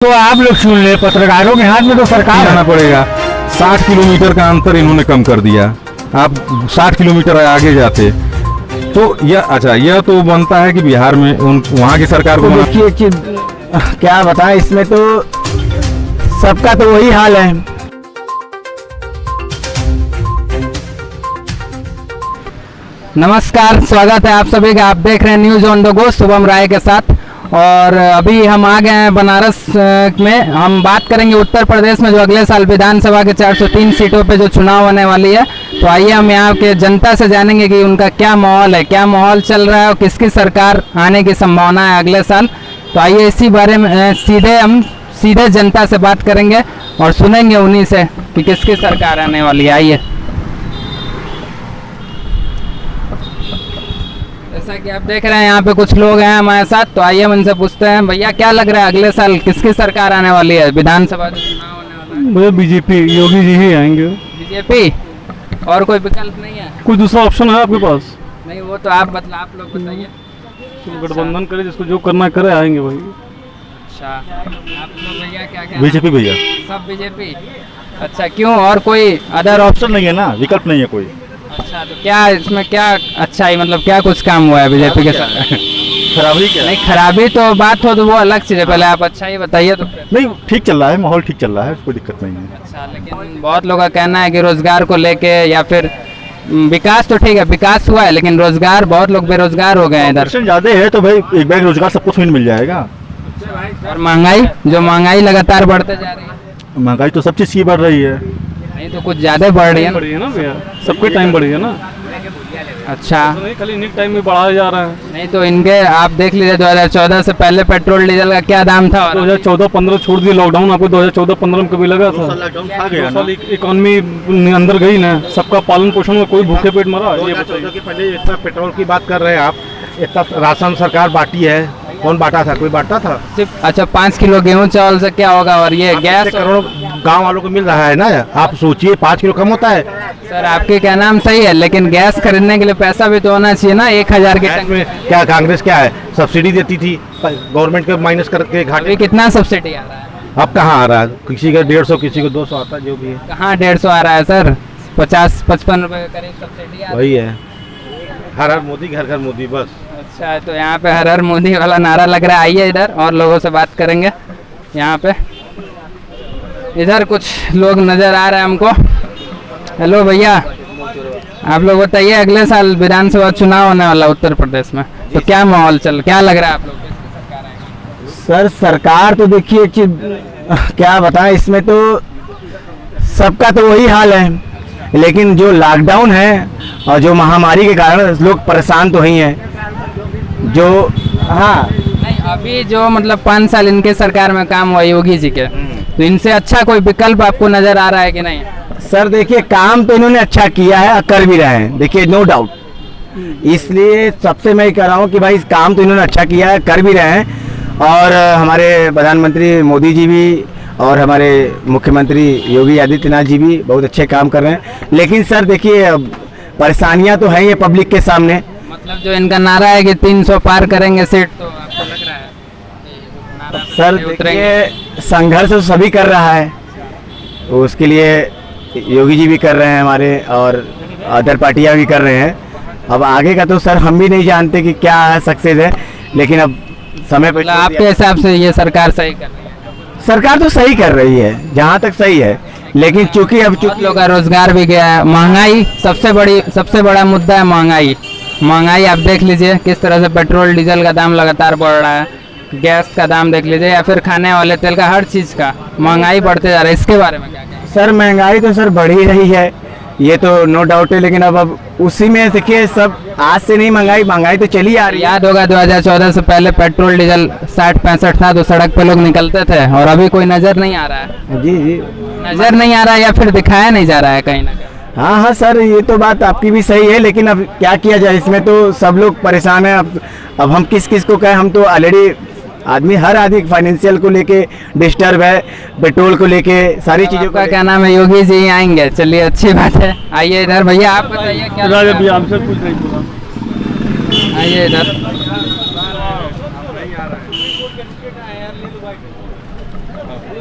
तो आप लोग सुन ले, पत्रकारों के हाथ में तो सरकार जाना पड़ेगा। 60 किलोमीटर का अंतर इन्होंने कम कर दिया। आप 60 किलोमीटर आगे जाते तो यह तो बनता है कि बिहार में वहाँ की सरकार को देखिए कि क्या बताएं, इसमें तो सबका तो वही हाल है। नमस्कार, स्वागत है आप सभी का। आप देख रहे हैं news on the go Shubham Rai के साथ। और अभी हम आ गए हैं बनारस में। हम बात करेंगे उत्तर प्रदेश में जो अगले साल विधानसभा के 403 सीटों पे जो चुनाव होने वाली है। तो आइए हम यहाँ के जनता से जानेंगे कि उनका क्या माहौल है, क्या माहौल चल रहा है और किसकी सरकार आने की संभावना है अगले साल। तो आइए इसी बारे में हम सीधे जनता से बात करेंगे और सुनेंगे उन्हीं से कि किसकी सरकार आने वाली है। आइए, जैसा कि आप देख रहे हैं यहाँ पे कुछ लोग हैं हमारे साथ। तो आइए हम इनसे पूछते हैं, भैया क्या लग रहा है अगले साल किसकी सरकार आने वाली है? विधानसभा जो चुनाव होने वाला है। भैया बीजेपी, योगी जी ही आएंगे। बीजेपी और कोई विकल्प नहीं है? कोई दूसरा ऑप्शन है आपके पास? नहीं, वो तो आप लोग बताइए। तो गठबंधन करे, जिसको जो करना करे, आएंगे भाई। अच्छा, आप लोग भैया क्या कहना? बीजेपी भैया सब बीजेपी। अच्छा, क्यों? और कोई अदर ऑप्शन नहीं है ना, विकल्प नहीं है कोई। अच्छा, तो क्या इसमें क्या अच्छा है, मतलब क्या कुछ काम हुआ है बीजेपी के साथ? खराबी क्या? नहीं, खराबी तो बात हो तो वो अलग चीज़ है, पहले आप अच्छा ही बताइए। तो नहीं, ठीक चल रहा है, माहौल ठीक चल रहा है, कोई दिक्कत नहीं है। अच्छा, लेकिन बहुत लोगों का कहना है कि रोजगार को लेके या फिर विकास तो ठीक है, विकास हुआ है लेकिन रोजगार, बहुत लोग बेरोजगार हो गए हैं इधर। ज्यादा है तो भाई एक बैग रोजगार सबको मिल जाएगा। और महंगाई लगातार बढ़ते जा रही है। महंगाई तो सब चीज की बढ़ रही है। नहीं तो कुछ ज्यादा बढ़ रही है ना भैया, सबके टाइम बढ़ी है ना। अच्छा, नहीं खाली इन्हीं टाइम में बढ़ाया जा रहा है। नहीं तो इनके आप देख लीजिए 2014 से पहले पेट्रोल डीजल का क्या दाम था? 2014-15 छोड़ दिए लॉकडाउन, आपको 2014-15 में कभी लगा था? इकोनॉमी अंदर गई ना, सबका पालन पोषण में कोई भूखे पेट मरा। ये बताइए, पहले इतना पेट्रोल की बात कर रहे हैं आप, इतना राशन सरकार बांटी है, कौन बांटा था? कोई बांटा था? सिर्फ अच्छा 5 किलो गेहूं चावल से क्या होगा? और ये गैस करोड़ों गांव वालों को मिल रहा है ना। आप सोचिए 5 किलो कम होता है। सर, आपके क्या नाम सही है, लेकिन गैस खरीदने के लिए पैसा भी तो होना चाहिए ना। 1000 के में क्या कांग्रेस क्या है, सब्सिडी देती थी गवर्नमेंट के माइनस करके घाटे। कितना सब्सिडी आ रहा है? अब कहाँ आ रहा है? किसी का 150, किसी को 200 आता है, जो भी है। कहाँ 150 आ रहा है सर? 50-55 रुपए के करीब सब्सिडी आ रही है। वही है, हर हर मोदी, घर घर मोदी, बस। अच्छा, तो यहाँ पे हर हर मोदी वाला नारा लग रहा है। आइए इधर और लोगों से बात करेंगे। यहाँ पे इधर कुछ लोग नजर आ रहे हैं हमको। हेलो भैया, आप लोग बताइए, अगले साल विधानसभा चुनाव होने वाला उत्तर प्रदेश में, तो क्या माहौल क्या लग रहा है आप लोग? सर, सरकार तो देखिए कि क्या बताएं, इसमें तो सबका तो वही हाल है। लेकिन जो लॉकडाउन है और जो महामारी के कारण लोग परेशान तो ही हैं। जो नहीं, अभी जो मतलब 5 साल इनके सरकार में काम हुआ योगी जी के, तो इनसे अच्छा कोई विकल्प आपको नजर आ रहा है कि नहीं? सर देखिए, काम तो इन्होंने अच्छा किया है, कर भी रहे हैं, देखिए नो डाउट। इसलिए सबसे मैं कह रहा हूँ कि भाई काम तो इन्होंने अच्छा किया है, कर भी रहे हैं। और हमारे प्रधानमंत्री मोदी जी भी और हमारे मुख्यमंत्री योगी आदित्यनाथ जी भी बहुत अच्छे काम कर रहे हैं। लेकिन सर देखिए, परेशानियां तो है ये पब्लिक के सामने। मतलब जो इनका नारा है कि 300 पार करेंगे सीट, तो आपको लग रहा है सर देखिए, संघर्ष तो सभी कर रहा है, उसके लिए योगी जी भी कर रहे हैं हमारे, और अदर पार्टियां भी कर रहे हैं। अब आगे का तो सर हम भी नहीं जानते कि क्या सक्सेस है, लेकिन अब समय पर आपके हिसाब से ये सरकार सही कर रही है? सरकार तो सही कर रही है, जहाँ तक सही है। लेकिन चूंकि अब लोगों का रोजगार भी गया है, महंगाई सबसे बड़ा मुद्दा है। महंगाई आप देख लीजिए किस तरह से पेट्रोल डीजल का दाम लगातार बढ़ रहा है, गैस का दाम देख लीजिए, या फिर खाने वाले तेल का, हर चीज़ का महंगाई बढ़ते जा रहा है। इसके बारे में क्या कहें? सर महंगाई तो सर बढ़ ही रही है, ये तो नो डाउट है। लेकिन अब उसी में देखिए, सब आज से नहीं, महंगाई तो चली आ रही है। याद होगा 2014 से पहले पेट्रोल डीजल 60-65 था, तो सड़क पे लोग निकलते थे, और अभी कोई नजर नहीं आ रहा है। जी, नजर नहीं आ रहा है या फिर दिखाया नहीं जा रहा है कहीं ना कहीं। हाँ सर, ये तो बात आपकी भी सही है, लेकिन अब क्या किया जाए, इसमें तो सब लोग परेशान हैं। अब हम किस को कहें? हम तो ऑलरेडी हर आदमी फाइनेंशियल को लेके डिस्टर्ब है, पेट्रोल को लेके, सारी चीज़ों का। क्या नाम है? योगी जी आएंगे, चलिए अच्छी बात है। आइए इधर भैया, आप बताइए क्या? आइए इधर।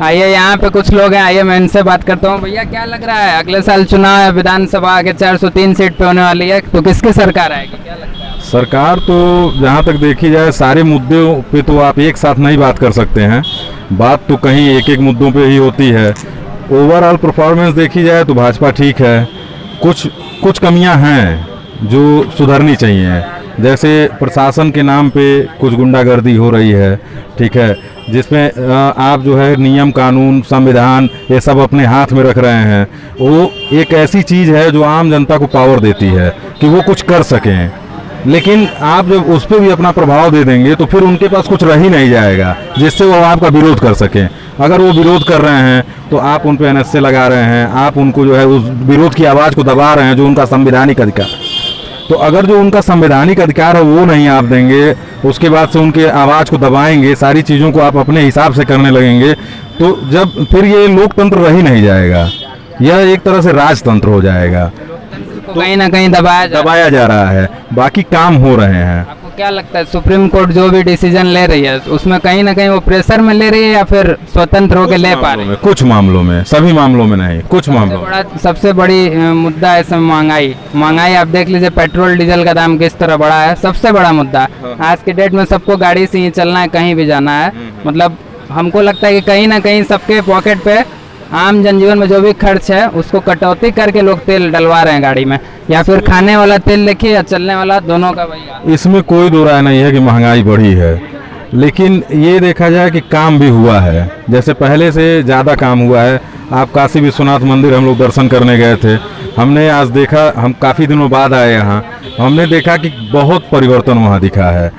आइए यहाँ पे कुछ लोग हैं, आइए मैं इनसे बात करता हूँ। भैया क्या लग रहा है, अगले साल चुनाव है, विधानसभा के 403 सीट पे होने वाली है, तो किसकी सरकार आएगी, क्या लगता है? सरकार तो जहाँ तक देखी जाए सारे मुद्दों पे तो आप एक साथ नहीं बात कर सकते हैं, बात तो कहीं एक एक मुद्दों पे ही होती है। ओवरऑल परफॉर्मेंस देखी जाए तो भाजपा ठीक है, कुछ कमियां हैं जो सुधरनी चाहिए, जैसे प्रशासन के नाम पे कुछ गुंडागर्दी हो रही है, ठीक है, जिसमें आप जो है नियम कानून संविधान ये सब अपने हाथ में रख रहे हैं। वो एक ऐसी चीज़ है जो आम जनता को पावर देती है कि वो कुछ कर सकें, लेकिन आप जब उस पर भी अपना प्रभाव दे देंगे तो फिर उनके पास कुछ रह ही नहीं जाएगा जिससे वो आपका विरोध कर सकें। अगर वो विरोध कर रहे हैं तो आप उन पर NSA लगा रहे हैं, आप उनको जो है उस विरोध की आवाज़ को दबा रहे हैं जो उनका संवैधानिक अधिकार। तो अगर जो उनका संवैधानिक अधिकार है वो नहीं आप देंगे, उसके बाद से उनके आवाज़ को दबाएंगे, सारी चीज़ों को आप अपने हिसाब से करने लगेंगे, तो जब फिर ये लोकतंत्र रह ही नहीं जाएगा, यह एक तरह से राजतंत्र हो जाएगा। तो कहीं ना कहीं दबाया जा रहा है, बाकी काम हो रहे हैं। आपको क्या लगता है सुप्रीम कोर्ट जो भी डिसीजन ले रही है उसमें कहीं ना कहीं वो प्रेशर में ले रही है या फिर स्वतंत्र होकर ले पा रही है? कुछ मामलों में, सभी मामलों में नहीं, कुछ मामलों में। सबसे बड़ी मुद्दा है इसमें महंगाई आप देख लीजिए, पेट्रोल डीजल का दाम किस तरह बढ़ा है, सबसे बड़ा मुद्दा। आज के डेट में सबको गाड़ी से ही चलना है, कहीं भी जाना है, मतलब हमको लगता है कि कहीं ना कहीं सबके पॉकेट पे आम जनजीवन में जो भी खर्च है उसको कटौती करके लोग तेल डलवा रहे हैं गाड़ी में, या फिर खाने वाला तेल देखिए या चलने वाला, दोनों का वही। इसमें कोई दो राय नहीं है कि महंगाई बढ़ी है, लेकिन ये देखा जाए कि काम भी हुआ है, जैसे पहले से ज़्यादा काम हुआ है। आप काशी विश्वनाथ मंदिर हम लोग दर्शन करने गए थे, हमने आज देखा, हम काफ़ी दिनों बाद आए यहाँ, हमने देखा कि बहुत परिवर्तन वहाँ दिखा है।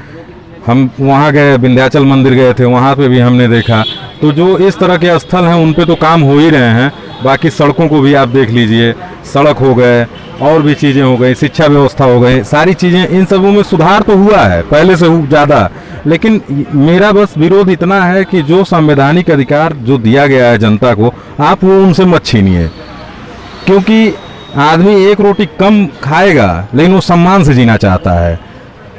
हम वहाँ गए, विंध्याचल मंदिर गए थे, वहाँ पे भी हमने देखा। तो जो इस तरह के स्थल हैं उन पे तो काम हो ही रहे हैं, बाकी सड़कों को भी आप देख लीजिए, सड़क हो गए और भी चीज़ें हो गई, शिक्षा व्यवस्था हो गई, सारी चीज़ें, इन सबों में सुधार तो हुआ है पहले से ज़्यादा। लेकिन मेरा बस विरोध इतना है कि जो संवैधानिक अधिकार जो दिया गया है जनता को, आप वो उनसे मत छीनिए, क्योंकि आदमी एक रोटी कम खाएगा लेकिन वो सम्मान से जीना चाहता है,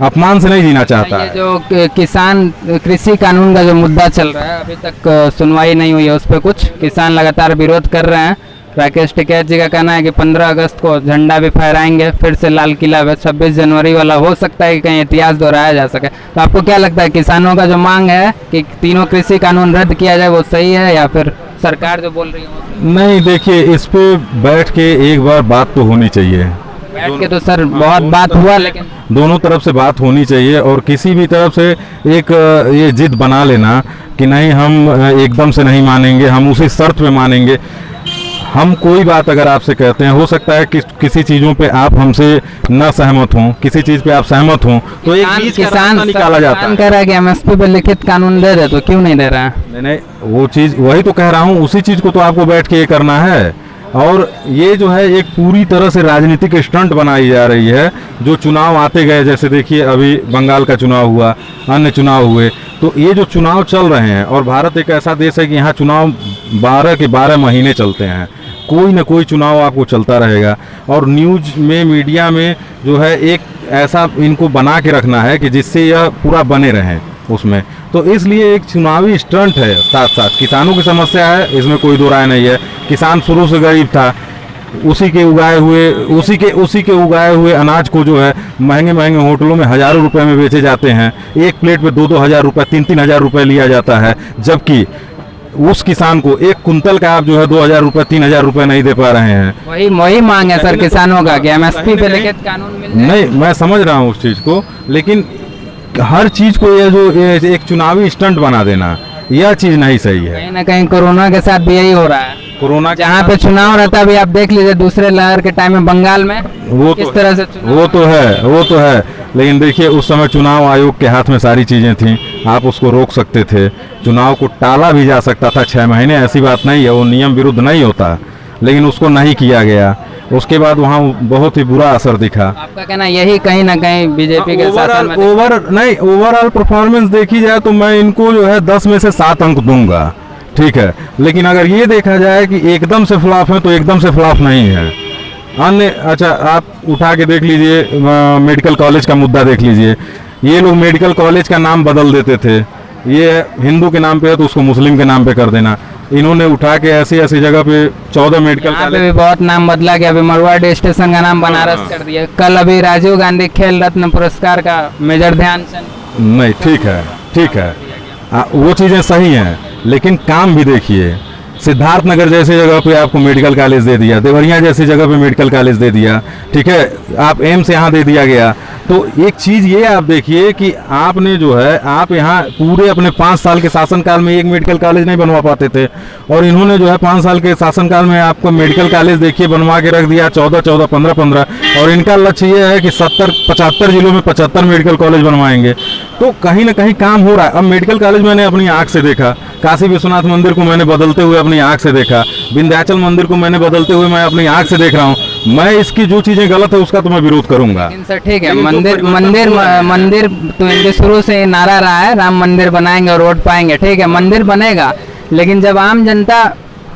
अपमान से नहीं जीना चाहता है। जो किसान कृषि कानून का जो मुद्दा चल रहा है अभी तक सुनवाई नहीं हुई है, उस पर कुछ किसान लगातार विरोध कर रहे हैं। राकेश टिकैत जी का कहना है कि 15 अगस्त को झंडा भी फहराएंगे, फिर से लाल किला पे 26 जनवरी वाला हो सकता है कि कहीं इतिहास दोहराया जा सके। तो आपको क्या लगता है किसानों का जो मांग है कि तीनों कृषि कानून रद्द किया जाए वो सही है या फिर सरकार जो बोल रही है? नहीं, देखिए इस पे बैठ के एक बार बात तो होनी चाहिए। बैठ के तो सर बहुत बात हुआ, लेकिन दोनों तरफ से बात होनी चाहिए, और किसी भी तरफ से एक ये जिद बना लेना कि नहीं हम एकदम से नहीं मानेंगे, हम उसी शर्त पे मानेंगे। हम कोई बात अगर आपसे कहते हैं, हो सकता है कि किसी चीज़ों पे आप हमसे न सहमत हों, किसी चीज़ पे आप सहमत हों, तो एक बीच का रास्ता निकाला जाता है। कह रहा है कि MSP पे लिखित कानून दे दे, तो क्यों नहीं दे रहा है? नहीं, वो चीज़ वही तो कह रहा हूँ, उसी चीज़ को तो आपको बैठ के ये करना है। और ये जो है एक पूरी तरह से राजनीतिक स्टंट बनाई जा रही है, जो चुनाव आते गए, जैसे देखिए अभी बंगाल का चुनाव हुआ, अन्य चुनाव हुए, तो ये जो चुनाव चल रहे हैं, और भारत एक ऐसा देश है कि यहाँ चुनाव 12 के 12 महीने चलते हैं, कोई ना कोई चुनाव आपको चलता रहेगा। और न्यूज में, मीडिया में जो है एक ऐसा इनको बना के रखना है कि जिससे यह पूरा बने रहें उसमें। तो इसलिए एक चुनावी स्टंट है। साथ साथ किसानों की समस्या है, इसमें कोई दो राय नहीं है। किसान शुरू से गरीब था, उसी के उगाए हुए अनाज को जो है महंगे महंगे होटलों में हज़ारों रुपए में बेचे जाते हैं, एक प्लेट पे 2-2 हज़ार रुपये, 3-3 हज़ार रुपये लिया जाता है, जबकि उस किसान को एक कुंतल का आप जो है 2,000 रुपये 3,000 रुपये नहीं दे पा रहे हैं। वही मांग है सर किसानों का कि MSP पे लिखित कानून मिल जाए। नहीं, मैं समझ रहा हूँ उस चीज़ को, लेकिन हर चीज़ को ये एक चुनावी स्टंट बना देना, यह चीज़ नहीं सही है। कहीं ना कहीं कोरोना के साथ भी यही हो रहा है। कोरोना जहाँ पे चुनाव रहता है, अभी आप देख लीजिए दूसरे लहर के टाइम में बंगाल में वो किस तो तरह से वो तो है, लेकिन देखिए उस समय चुनाव आयोग के हाथ में सारी चीज़ें थीं, आप उसको रोक सकते थे, चुनाव को टाला भी जा सकता था 6 महीने, ऐसी बात नहीं है, वो नियम विरुद्ध नहीं होता, लेकिन उसको नहीं किया गया। उसके बाद वहाँ बहुत ही बुरा असर दिखा। आपका कहना यही कहीं ना कहीं बीजेपी के शासन में ओवरऑल परफॉर्मेंस देखी जाए तो मैं इनको जो है 10 में से 7 अंक दूंगा, ठीक है। लेकिन अगर ये देखा जाए कि एकदम से फ्लॉप है तो एकदम से फ्लॉप नहीं है। अन्य अच्छा आप उठा के देख लीजिए, मेडिकल कॉलेज का मुद्दा देख लीजिए, ये लोग मेडिकल कॉलेज का नाम बदल देते थे, ये हिंदू के नाम पे है तो उसको मुस्लिम के नाम पे कर देना। इन्होंने उठा के ऐसी ऐसी जगह पे 14 मेडिकल यहाँ पे कॉलेज, भी बहुत नाम बदला गया, अभी मरवाड़ी स्टेशन का नाम बनारस कर दिया। कल अभी राजीव गांधी खेल रत्न पुरस्कार का मेजर ध्यानचंद। नहीं ठीक है, ठीक है, वो चीज़ें सही हैं, लेकिन काम भी देखिए। सिद्धार्थनगर जैसी जगह पे आपको मेडिकल कॉलेज दे दिया, देवरिया जैसी जगह पे मेडिकल कॉलेज दे दिया, ठीक है, आप एम्स यहाँ दे दिया गया। तो एक चीज़ ये आप देखिए कि आपने जो है, आप यहाँ पूरे अपने 5 साल के शासनकाल में एक मेडिकल कॉलेज नहीं बनवा पाते थे, और इन्होंने जो है 5 साल के शासनकाल में आपको मेडिकल कॉलेज देखिए बनवा के रख दिया 14, 15, और इनका लक्ष्य ये है कि 75 जिलों में 75 मेडिकल कॉलेज बनवाएंगे। तो कहीं ना कहीं काम हो रहा है। अब मेडिकल कॉलेज मैंने अपनी आँख से देखा, काशी विश्वनाथ मंदिर को मैंने बदलते हुए अपनी आँख से देखा, विंध्याचल मंदिर को मैंने बदलते हुए मैं अपनी आँख से देख रहा हूँ। मैं इसकी जो चीज़ें गलत है उसका तो मैं विरोध करूंगा। लेकिन सर ठीक है, मंदिर तो इनके शुरू से नारा रहा है, राम मंदिर बनाएंगे और वोट पाएंगे, ठीक है, मंदिर बनेगा, लेकिन जब आम जनता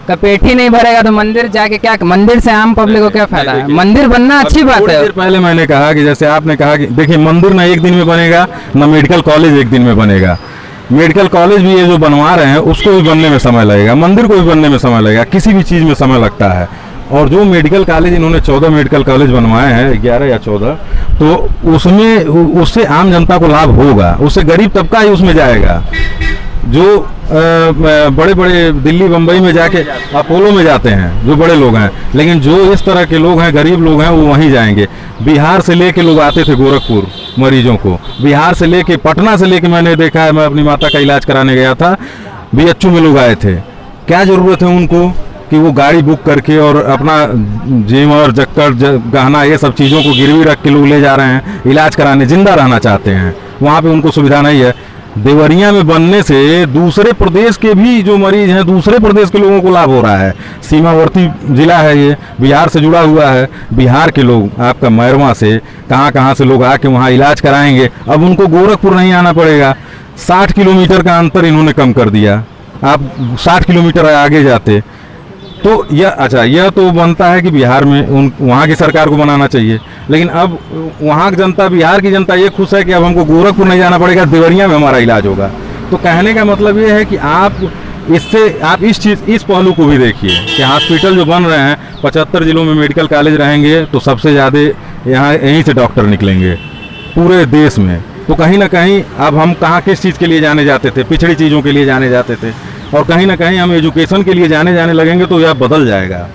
का पेट ही नहीं भरेगा तो मंदिर जाके क्या, मंदिर से आम पब्लिक को क्या फायदा है? मंदिर बनना अच्छी बात है। पहले मैंने कहा कि जैसे आपने कहा कि देखिए मंदिर ना एक दिन में बनेगा, ना मेडिकल कॉलेज एक दिन में बनेगा। मेडिकल कॉलेज भी ये जो बनवा रहे हैं उसको भी बनने में समय लगेगा, मंदिर को भी बनने में समय लगेगा, किसी भी चीज़ में समय लगता है। और जो मेडिकल कॉलेज इन्होंने 14 मेडिकल कॉलेज बनवाए हैं, 11 या 14, तो उसमें उससे आम जनता को लाभ होगा, उससे गरीब तबका ही उसमें जाएगा। जो बड़े बड़े दिल्ली बम्बई में जाके अपोलो में जाते हैं जो बड़े लोग हैं, लेकिन जो इस तरह के लोग हैं, गरीब लोग हैं, वो वहीं जाएंगे। बिहार से लेके लोग आते थे गोरखपुर मरीजों को, बिहार से लेके, पटना से लेके, मैंने देखा है, मैं अपनी माता का इलाज कराने गया था, BHU में लोग आए थे। क्या ज़रूरत है उनको कि वो गाड़ी बुक करके और अपना जेवर, जक्कर, गहना, ये सब चीज़ों को गिरवी रख के लोग ले जा रहे हैं इलाज कराने, जिंदा रहना चाहते हैं, वहाँ पे उनको सुविधा नहीं है। देवरिया में बनने से दूसरे प्रदेश के भी जो मरीज हैं, दूसरे प्रदेश के लोगों को लाभ हो रहा है। सीमावर्ती जिला है ये, बिहार से जुड़ा हुआ है, बिहार के लोग आपका मैरवा से कहाँ से लोग आके वहाँ इलाज कराएंगे। अब उनको गोरखपुर नहीं आना पड़ेगा, 60 किलोमीटर का अंतर इन्होंने कम कर दिया, आप 60 किलोमीटर आगे जाते। तो यह तो बनता है कि बिहार में वहाँ की सरकार को बनाना चाहिए, लेकिन अब वहाँ की जनता, बिहार की जनता ये खुश है कि अब हमको गोरखपुर नहीं जाना पड़ेगा, देवरिया में हमारा इलाज होगा। तो कहने का मतलब ये है कि आप इस पहलू को भी देखिए कि हॉस्पिटल जो बन रहे हैं, 75 जिलों में मेडिकल कॉलेज रहेंगे तो सबसे ज़्यादा यहाँ यहीं से डॉक्टर निकलेंगे पूरे देश में। तो कहीं ना कहीं अब हम कहाँ किस चीज़ के लिए जाने जाते थे, पिछड़ी चीज़ों के लिए जाने जाते थे, और कहीं ना कहीं हम एजुकेशन के लिए जाने लगेंगे तो यह बदल जाएगा।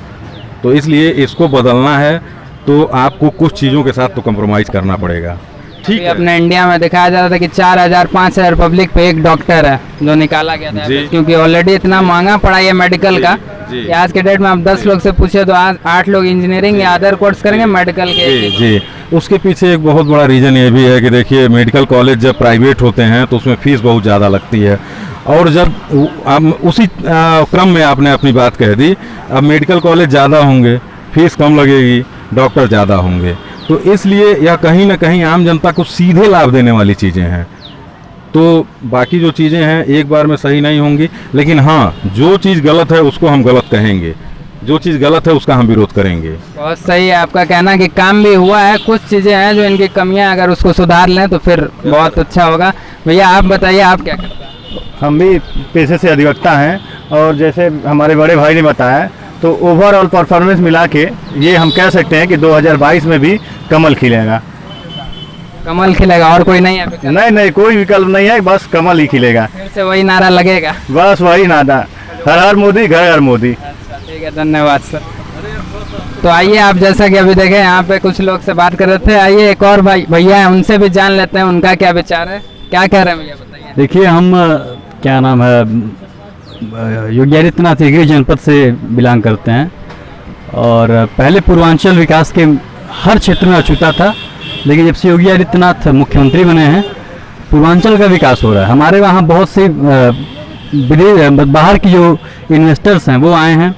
तो इसलिए इसको बदलना है तो आपको कुछ चीज़ों के साथ तो कम्प्रोमाइज़ करना पड़ेगा। ठीक है, अपने इंडिया में दिखाया जा रहा था कि 4000-5000 पब्लिक पे एक डॉक्टर है जो निकाला गया था, क्योंकि ऑलरेडी इतना महंगा पड़ा है मेडिकल का कि आज के डेट में आप 10 लोग से पूछे तो आज 8 लोग इंजीनियरिंग या अदर कोर्स करेंगे मेडिकल के। जी, उसके पीछे एक बहुत बड़ा रीज़न ये भी है कि देखिए मेडिकल कॉलेज जब प्राइवेट होते हैं तो उसमें फ़ीस बहुत ज़्यादा लगती है, और जब आप उसी क्रम में आपने अपनी बात कह दी, अब मेडिकल कॉलेज ज़्यादा होंगे, फीस कम लगेगी, डॉक्टर ज़्यादा होंगे, तो इसलिए यह कहीं ना कहीं आम जनता को सीधे लाभ देने वाली चीज़ें हैं। तो बाकी जो चीज़ें हैं एक बार में सही नहीं होंगी, लेकिन हाँ, जो चीज़ गलत है उसको हम गलत कहेंगे, जो चीज़ गलत है उसका हम विरोध करेंगे। बहुत सही है आपका कहना कि काम भी हुआ है, कुछ चीज़ें हैं जो इनकी कमियां, अगर उसको सुधार लें तो फिर बहुत अच्छा होगा। भैया आप बताइए, आप क्या करते हैं? हम भी पेशे से अधिवक्ता हैं, और जैसे हमारे बड़े भाई ने बताया तो ओवरऑल परफॉर्मेंस मिला के ये हम कह सकते हैं कि 2022 में भी कमल खिलेगा। कमल खिलेगा और कोई नहीं है? नहीं, कोई विकल्प नहीं है, बस कमल ही खिलेगा। फिर से वही नारा लगेगा? बस वही नारा, हर हर मोदी, घर घर मोदी। ठीक है, धन्यवाद सर। तो आइए, आप जैसा कि अभी देखें यहाँ पे कुछ लोग से बात कर रहे थे, आइए एक और भैया हैं, उनसे भी जान लेते हैं उनका क्या विचार है। क्या कह रहे हैं भैया, बताइए। देखिए, हम क्या नाम है, योगी आदित्यनाथ गिरिडीह जनपद से बिलोंग करते हैं, और पहले पूर्वांचल विकास के हर क्षेत्र में अछूता था, लेकिन जब से योगी आदित्यनाथ मुख्यमंत्री बने हैं पूर्वांचल का विकास हो रहा है। हमारे वहाँ बहुत से बाहर की जो इन्वेस्टर्स हैं वो आए हैं,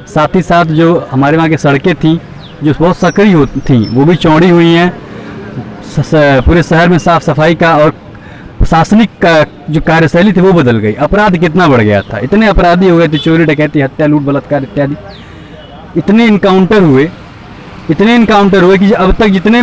साथ ही साथ जो हमारे वहाँ की सड़कें थी जो बहुत सक्रिय थी वो भी चौड़ी हुई हैं, पूरे शहर में साफ़ सफाई का और प्रशासनिक का जो कार्यशैली थी वो बदल गई। अपराध कितना बढ़ गया था, इतने अपराधी हो गए थे, चोरी डकैती, हत्या, लूट, बलात्कार इत्यादि, इतने इनकाउंटर हुए कि अब तक जितने